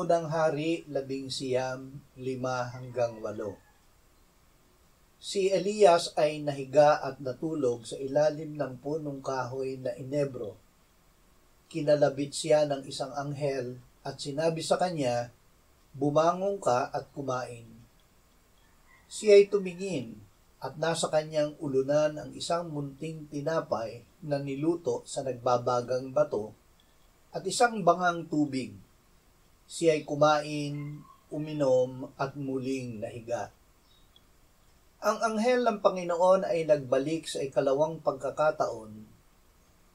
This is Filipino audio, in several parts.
Unang Hari 11:5-8. Si Elias ay nahiga at natulog sa ilalim ng punong kahoy na inebro. Kinalabit siya ng isang anghel at sinabi sa kanya, "Bumangon ka at kumain." Siya ay tumingin at nasa kanyang ulunan ang isang munting tinapay na niluto sa nagbabagang bato at isang bangang tubig. Siya ay kumain, uminom at muling nahiga. Ang anghel ng Panginoon ay nagbalik sa ikalawang pagkakataon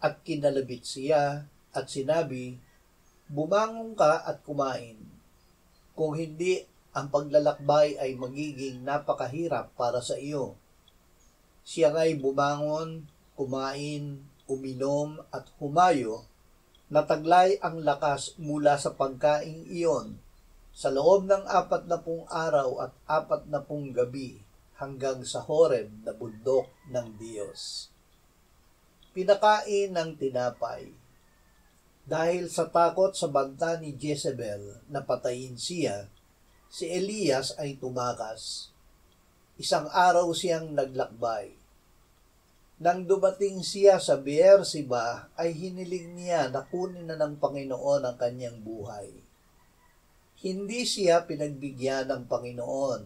at kinalabit siya at sinabi, "Bumangon ka at kumain. Kung hindi, ang paglalakbay ay magiging napakahirap para sa iyo." Siya nga'y bumangon, kumain, uminom at humayo. Nataglay ang lakas mula sa pagkaing iyon sa loob ng 40 araw at 40 gabi hanggang sa Horeb na bundok ng Diyos. Pinakain ng tinapay. Dahil sa takot sa banta ni Jezebel na patayin siya, si Elias ay tumakas. Isang araw siyang naglakbay. Nang dumating siya sa Beer-sheba, ay hiniling niya na kunin na ng Panginoon ang kanyang buhay. Hindi siya pinagbigyan ng Panginoon.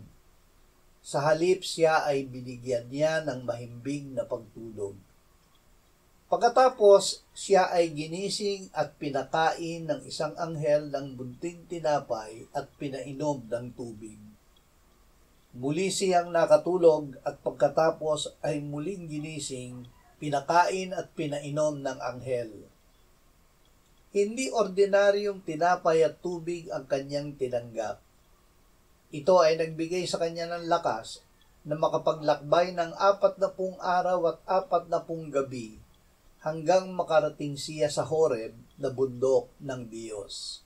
Sa halip siya ay binigyan niya ng mahimbing na pagtulog. Pagkatapos, siya ay ginising at pinakain ng isang anghel ng bunting tinapay at pinainom ng tubig. Muli siyang nakatulog at pagkatapos ay muling ginising, pinakain at pinainom ng anghel. Hindi ordinaryong tinapay at tubig ang kanyang tinanggap. Ito ay nagbigay sa kanya ng lakas na makapaglakbay ng 40 araw at 40 gabi hanggang makarating siya sa Horeb na bundok ng Diyos.